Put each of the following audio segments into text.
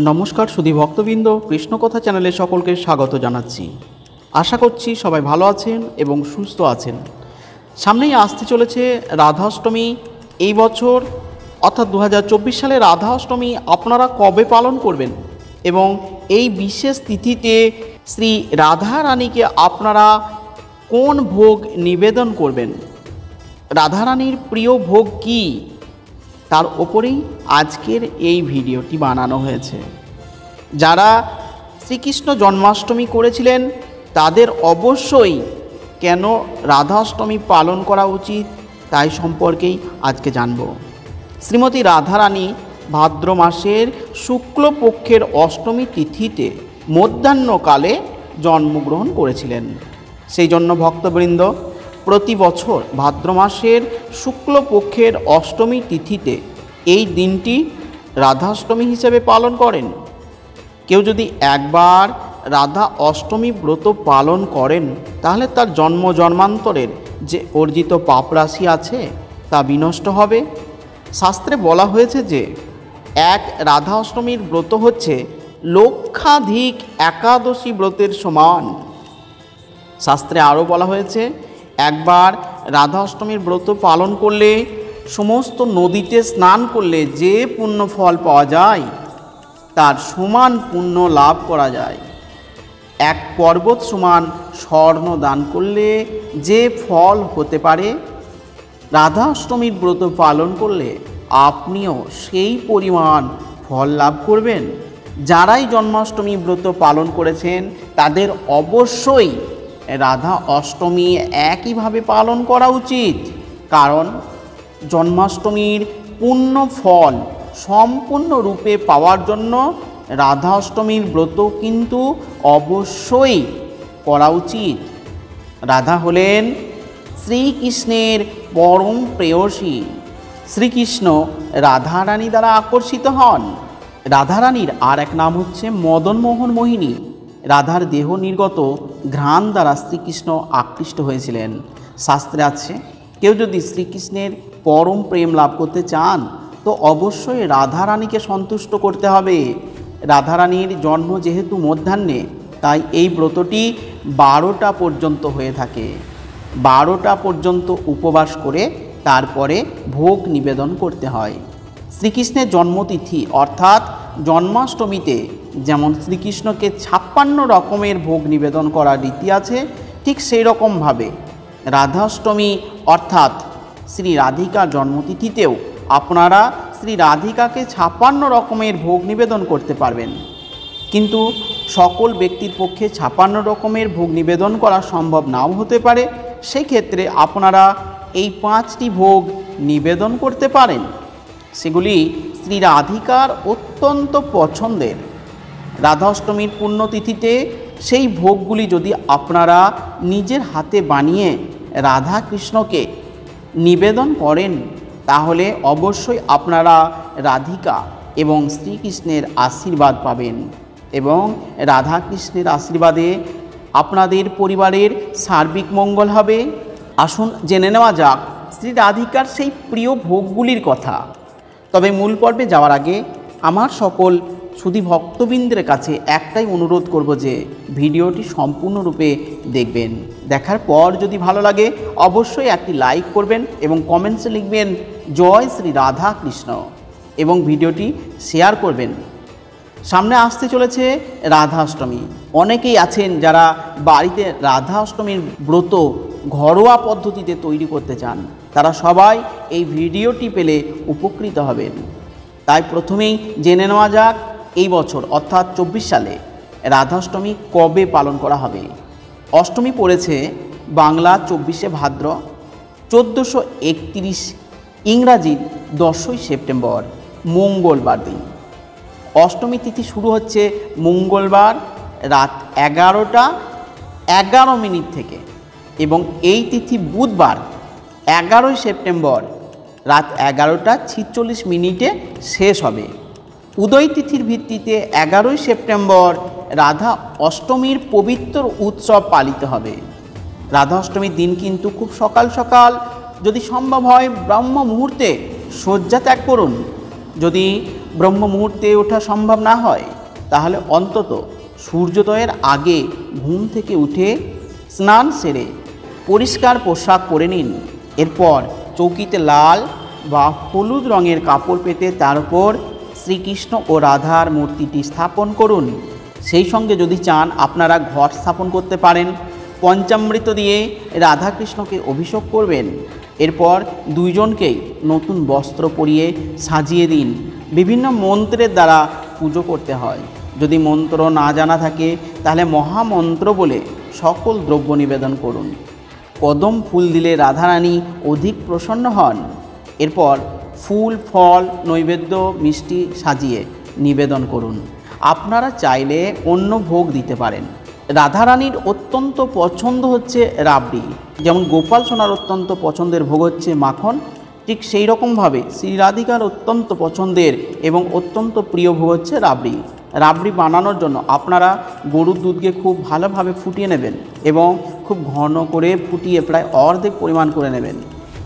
নমস্কার সুধী ভক্তবৃন্দ, কৃষ্ণকথা চ্যানেলে সকলকে স্বাগত জানাচ্ছি। আশা করছি সবাই ভালো আছেন এবং সুস্থ আছেন। সামনেই আসতে চলেছে রাধাষ্টমী। এই বছর অর্থাৎ 2024 সালে রাধাষ্টমী আপনারা কবে পালন করবেন এবং এই বিশেষ তিথিতে শ্রী রাধা রানীকে আপনারা কোন ভোগ নিবেদন করবেন, রাধারানীর প্রিয় ভোগ কী, তার ওপরেই আজকের এই ভিডিওটি বানানো হয়েছে। যারা শ্রীকৃষ্ণ জন্মাষ্টমী করেছিলেন তাদের অবশ্যই কেন রাধাষ্টমী পালন করা উচিত তাই সম্পর্কেই আজকে জানব। শ্রীমতী রাধারানী ভাদ্র মাসের শুক্লপক্ষের অষ্টমী তিথিতে মধ্যাহ্নকালে জন্মগ্রহণ করেছিলেন। সেই জন্য ভক্তবৃন্দ প্রতি বছর ভাদ্র মাসের শুক্লপক্ষের অষ্টমী তিথিতে এই দিনটি রাধাষ্টমী হিসেবে পালন করেন। কেউ যদি একবার রাধা অষ্টমী ব্রত পালন করেন তাহলে তার জন্ম জন্মান্তরের যে অর্জিত পাপরাশি আছে তা বিনষ্ট হবে। শাস্ত্রে বলা হয়েছে যে এক রাধা অষ্টমীর ব্রত হচ্ছে লক্ষাধিক একাদশী ব্রতের সমান। শাস্ত্রে আরও বলা হয়েছে একবার রাধা অষ্টমীর ব্রত পালন করলে সমস্ত নদীতে স্নান করলে যে পুণ্য ফল পাওয়া যায় তার সমান পুণ্য লাভ করা যায়। এক পর্বত সমান স্বর্ণ দান করলে যে ফল হতে পারে, রাধা অষ্টমীর ব্রত পালন করলে আপনিও সেই পরিমাণ ফল লাভ করবেন। যারাই জন্মাষ্টমী ব্রত পালন করেছেন তাদের অবশ্যই রাধা অষ্টমী একইভাবে পালন করা উচিত, কারণ জন্মাষ্টমীর পূর্ণ ফল সম্পূর্ণরূপে পাওয়ার জন্য রাধা অষ্টমীর ব্রত কিন্তু অবশ্যই করা উচিত। রাধা হলেন শ্রীকৃষ্ণের পরম প্রেয়সী। শ্রীকৃষ্ণ রাধারানী দ্বারা আকর্ষিত হন। রাধারানীর আর এক নাম হচ্ছে মদনমোহন মোহিনী। রাধার দেহ নির্গত ঘ্রাণ দ্বারা শ্রীকৃষ্ণ আকৃষ্ট হয়েছিলেন। শাস্ত্রে আছে কেউ যদি শ্রীকৃষ্ণের পরম প্রেম লাভ করতে চান তো অবশ্যই রাধারানীকে সন্তুষ্ট করতে হবে। রাধারানীর জন্ম যেহেতু মধ্যাহ্নে, তাই এই ব্রতটি 12টা পর্যন্ত হয়ে থাকে। 12টা পর্যন্ত উপবাস করে তারপরে ভোগ নিবেদন করতে হয়। শ্রীকৃষ্ণের জন্মতিথি অর্থাৎ জন্মাষ্টমীতে যেমন শ্রীকৃষ্ণকে 56 রকমের ভোগ নিবেদন করার রীতি আছে, ঠিক সেই রকমভাবে রাধাষ্টমী অর্থাৎ শ্রী রাধিকার জন্মতিথিতেও আপনারা শ্রী রাধিকাকে 56 রকমের ভোগ নিবেদন করতে পারবেন। কিন্তু সকল ব্যক্তির পক্ষে 56 রকমের ভোগ নিবেদন করা সম্ভব নাও হতে পারে। সেই ক্ষেত্রে আপনারা এই 5টি ভোগ নিবেদন করতে পারেন। সেগুলি শ্রী রাধিকার অত্যন্ত পছন্দের। রাধাষ্টমীর পুণ্যতিথিতে সেই ভোগগুলি যদি আপনারা নিজের হাতে বানিয়ে রাধা কৃষ্ণকে নিবেদন করেন তাহলে অবশ্যই আপনারা রাধিকা এবং শ্রীকৃষ্ণের আশীর্বাদ পাবেন এবং রাধা কৃষ্ণের আশীর্বাদে আপনাদের পরিবারের সার্বিক মঙ্গল হবে। আসুন জেনে নেওয়া যাক শ্রী রাধিকার সেই প্রিয় ভোগগুলির কথা। তবে মূল পর্বে যাওয়ার আগে আমার সকল সুধী ভক্তবৃন্দের কাছে একটাই অনুরোধ করব যে ভিডিওটি সম্পূর্ণরূপে দেখবেন। দেখার পর যদি ভালো লাগে অবশ্যই একটি লাইক করবেন এবং কমেন্টসে লিখবেন জয় শ্রী রাধা কৃষ্ণ এবং ভিডিওটি শেয়ার করবেন। সামনে আসতে চলেছে রাধাষ্টমী। অনেকেই আছেন যারা বাড়িতে রাধাষ্টমীর ব্রত ঘরোয়া পদ্ধতিতে তৈরি করতে চান, তারা সবাই এই ভিডিওটি পেলে উপকৃত হবেন। তাই প্রথমেই জেনে নেওয়া যাক এই বছর অর্থাৎ 24 সালে রাধাষ্টমী কবে পালন করা হবে। অষ্টমী পড়েছে বাংলা 24শে ভাদ্র 1431, ইংরাজির 10ই সেপ্টেম্বর মঙ্গলবার দিন। অষ্টমী তিথি শুরু হচ্ছে মঙ্গলবার রাত 11টা 11 মিনিট থেকে এবং এই তিথি বুধবার 11ই সেপ্টেম্বর রাত 11টা 46 মিনিটে শেষ হবে। উদয় তিথির ভিত্তিতে 11ই সেপ্টেম্বর রাধা অষ্টমীর পবিত্র উৎসব পালিত হবে। রাধা অষ্টমীর দিন কিন্তু খুব সকাল সকাল যদি সম্ভব হয় ব্রাহ্ম মুহূর্তে শয্যা ত্যাগ করুন। যদি ব্রহ্ম মুহূর্তে ওঠা সম্ভব না হয়, তাহলে অন্তত সূর্যোদয়ের আগে ঘুম থেকে উঠে স্নান সেরে পরিষ্কার পোশাক পরে নিন। এরপর চৌকিতে লাল বা হলুদ রঙের কাপড় পেতে তার উপর শ্রীকৃষ্ণ ও রাধার মূর্তিটি স্থাপন করুন। সেই সঙ্গে যদি চান আপনারা ঘট স্থাপন করতে পারেন। পঞ্চামৃত দিয়ে রাধাকৃষ্ণকে অভিষেক করবেন। এরপর দুইজনকেই নতুন বস্ত্র পরিয়ে সাজিয়ে দিন। বিভিন্ন মন্ত্রের দ্বারা পুজো করতে হয়। যদি মন্ত্র না জানা থাকে তাহলে মহামন্ত্র বলে সকল দ্রব্য নিবেদন করুন। কদম ফুল দিলে রাধারানী অধিক প্রসন্ন হন। এরপর ফুল, ফল, নৈবেদ্য, মিষ্টি সাজিয়ে নিবেদন করুন। আপনারা চাইলে অন্য ভোগ দিতে পারেন। রাধারানীর অত্যন্ত পছন্দ হচ্ছে রাবড়ি। যেমন গোপাল সোনার অত্যন্ত পছন্দের ভোগ হচ্ছে মাখন, ঠিক সেই রকমভাবে শ্রী রাধিকার অত্যন্ত পছন্দের এবং অত্যন্ত প্রিয় ভোগ হচ্ছে রাবড়ি। রাবড়ি বানানোর জন্য আপনারা গরুর দুধকে খুব ভালোভাবে ফুটিয়ে নেবেন এবং খুব ঘন করে ফুটিয়ে প্রায় অর্ধেক পরিমাণ করে নেবেন।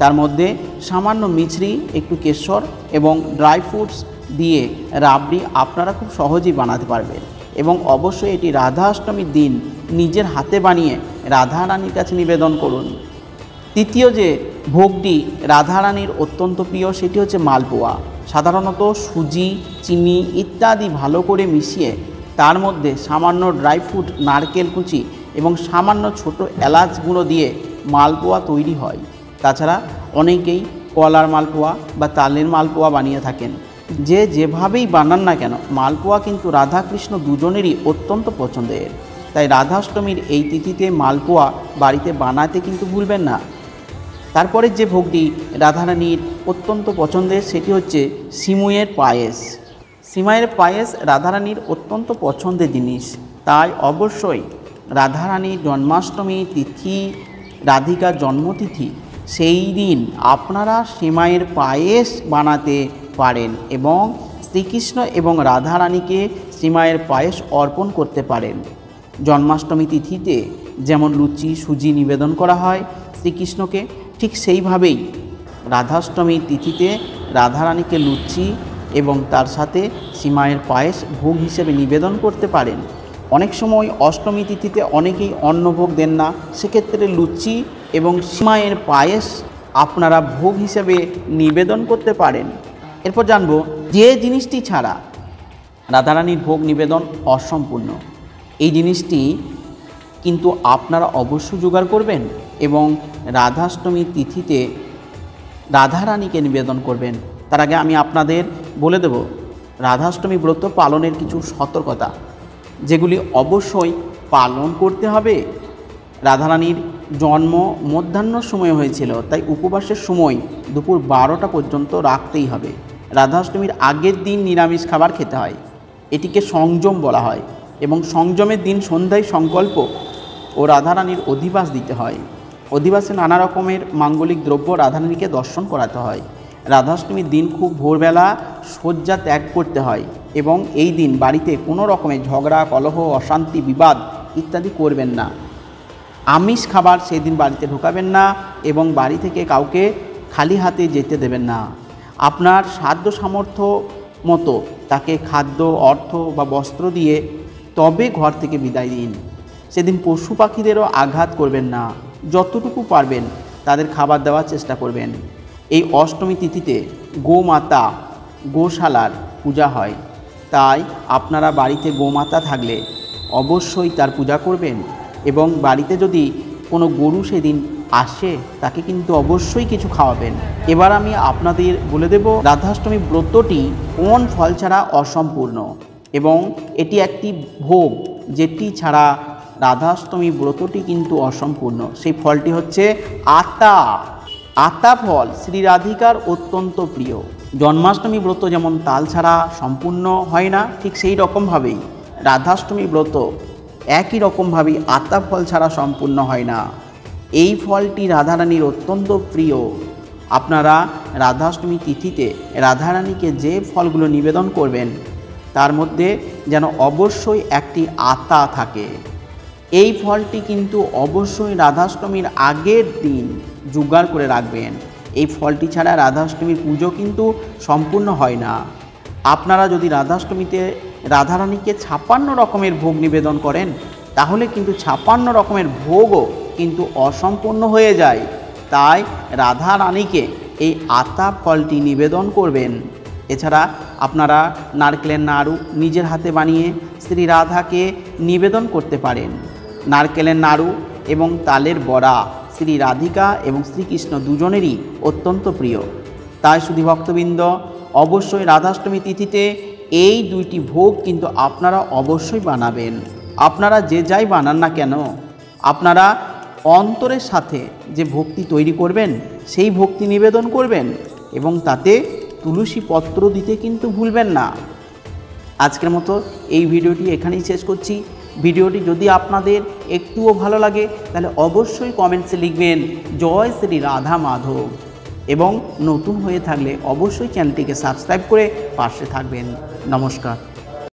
তার মধ্যে সামান্য মিছরি, একটু কেশর এবং ড্রাই ফ্রুটস দিয়ে রাবড়ি আপনারা খুব সহজেই বানাতে পারবেন। এবং অবশ্যই এটি রাধা অষ্টমীর দিন নিজের হাতে বানিয়ে রাধারানীর কাছে নিবেদন করুন। তৃতীয় যে ভোগটি রাধারানীর অত্যন্ত প্রিয় সেটি হচ্ছে মালপোয়া। সাধারণত সুজি, চিনি ইত্যাদি ভালো করে মিশিয়ে তার মধ্যে সামান্য ড্রাই ফ্রুট, নারকেল কুচি এবং সামান্য ছোট এলাচ গুঁড়ো দিয়ে মালপোয়া তৈরি হয়। তাছাড়া অনেকেই কলার মালপোয়া বা তালের মালপোয়া বানিয়ে থাকেন। যে যেভাবেই বানান না কেন মালপোয়া কিন্তু রাধাকৃষ্ণ দুজনেরই অত্যন্ত পছন্দের। তাই রাধাষ্টমীর এই তিথিতে মালপোয়া বাড়িতে বানাতে কিন্তু ভুলবেন না। তারপরে যে ভোগটি রাধারানীর অত্যন্ত পছন্দের সেটি হচ্ছে সিমুইয়ের পায়েস। সিমাইয়ের পায়েস রাধারানীর অত্যন্ত পছন্দের জিনিস। তাই অবশ্যই রাধারানীর জন্মাষ্টমী তিথি, রাধিকার জন্মতিথি, সেই দিন আপনারা সিমাইয়ের পায়েস বানাতে পারেন এবং শ্রীকৃষ্ণ এবং রাধারানীকে সিমাইয়ের পায়েস অর্পণ করতে পারেন। জন্মাষ্টমী তিথিতে যেমন লুচি, সুজি নিবেদন করা হয় শ্রীকৃষ্ণকে, ঠিক সেইভাবেই রাধাষ্টমী তিথিতে রাধারানীকে লুচি এবং তার সাথে সিমাইয়ের পায়েস ভোগ হিসেবে নিবেদন করতে পারেন। অনেক সময় অষ্টমী তিথিতে অনেকেই অন্নভোগ দেন না, সেক্ষেত্রে লুচি এবং সিমাইয়ের পায়েস আপনারা ভোগ হিসেবে নিবেদন করতে পারেন। এরপর জানব যে জিনিসটি ছাড়া রাধারানীর ভোগ নিবেদন অসম্পূর্ণ, এই জিনিসটি কিন্তু আপনারা অবশ্যই জোগাড় করবেন এবং রাধাষ্টমী তিথিতে রাধারানীকে নিবেদন করবেন। তার আগে আমি আপনাদের বলে দেব রাধাষ্টমী ব্রত পালনের কিছু সতর্কতা, যেগুলি অবশ্যই পালন করতে হবে। রাধারানীর জন্ম মধ্যাহ্ন সময় হয়েছিল, তাই উপবাসের সময় দুপুর 12টা পর্যন্ত রাখতেই হবে। রাধাষ্টমীর আগের দিন নিরামিষ খাবার খেতে হয়, এটিকে সংযম বলা হয়। এবং সংযমের দিন সন্ধ্যায় সংকল্প ও রাধারানীর অধিবাস দিতে হয়। অধিবাসে নানা রকমের মাঙ্গলিক দ্রব্য রাধারানীকে দর্শন করাতে হয়। রাধাষ্টমীর দিন খুব ভোরবেলা শয্যা ত্যাগ করতে হয় এবং এই দিন বাড়িতে কোনো রকমের ঝগড়া, কলহ, অশান্তি, বিবাদ ইত্যাদি করবেন না। আমিষ খাবার সেই দিন বাড়িতে ঢোকাবেন না এবং বাড়ি থেকে কাউকে খালি হাতে যেতে দেবেন না। আপনার সাধ্য সামর্থ্য মতো তাকে খাদ্য, অর্থ বা বস্ত্র দিয়ে তবে ঘর থেকে বিদায় দিন। সেদিন পশু পাখিদেরও আঘাত করবেন না। যতটুকু পারবেন তাদের খাবার দেওয়ার চেষ্টা করবেন। এই অষ্টমী তিথিতে গোমাতা, গোশালার পূজা হয়, তাই আপনারা বাড়িতে গোমাতা থাকলে অবশ্যই তার পূজা করবেন এবং বাড়িতে যদি কোনো গরু সেদিন আসে তাকে কিন্তু অবশ্যই কিছু খাওয়াবেন। এবার আমি আপনাদের বলে দেব রাধাষ্টমী ব্রতটি কোন ফল ছাড়া অসম্পূর্ণ এবং এটি একটি ভোগ যেটি ছাড়া রাধাষ্টমী ব্রতটি কিন্তু অসম্পূর্ণ। সেই ফলটি হচ্ছে আতা। আতা ফল শ্রী রাধিকার অত্যন্ত প্রিয়। জন্মাষ্টমী ব্রত যেমন তাল ছাড়া সম্পূর্ণ হয় না, ঠিক সেই রকমভাবেই রাধাষ্টমী ব্রত একই রকমভাবেই আতা ফল ছাড়া সম্পূর্ণ হয় না। এই ফলটি রাধারানীর অত্যন্ত প্রিয়। আপনারা রাধাষ্টমী তিথিতে রাধারানীকে যে ফলগুলো নিবেদন করবেন তার মধ্যে যেন অবশ্যই একটি আতা থাকে। এই ফলটি কিন্তু অবশ্যই রাধাষ্টমীর আগের দিন জোগাড় করে রাখবেন। এই ফলটি ছাড়া রাধাষ্টমীর পুজো কিন্তু সম্পূর্ণ হয় না। আপনারা যদি রাধাষ্টমীতে রাধারানীকে 56 রকমের ভোগ নিবেদন করেন তাহলে কিন্তু 56 রকমের ভোগও কিন্তু অসম্পূর্ণ হয়ে যায়। তাই রাধারানীকে এই আতা ফলটি নিবেদন করবেন। এছাড়া আপনারা নারকেলের নাড়ু নিজের হাতে বানিয়ে শ্রী রাধাকে নিবেদন করতে পারেন। নারকেলের নাড়ু এবং তালের বড়া শ্রী রাধিকা এবং শ্রীকৃষ্ণ দুজনেরই অত্যন্ত প্রিয়। তাই শুধু ভক্তবৃন্দ, অবশ্যই রাধাষ্টমী তিথিতে এই দুইটি ভোগ কিন্তু আপনারা অবশ্যই বানাবেন। আপনারা যে যাই বানান না কেন, আপনারা অন্তরের সাথে যে ভক্তি তৈরি করবেন সেই ভক্তি নিবেদন করবেন এবং তাতে তুলসী পত্র দিতে কিন্তু ভুলবেন না। আজকের মতো এই ভিডিওটি এখানেই শেষ করছি। ভিডিওটি যদি আপনাদের একটুও ভালো লাগে তাহলে অবশ্যই কমেন্টসে লিখবেন জয় শ্রী রাধা মাধব, এবং নতুন হয়ে থাকলে অবশ্যই চ্যানেলটিকে সাবস্ক্রাইব করে পাশে থাকবেন। নমস্কার।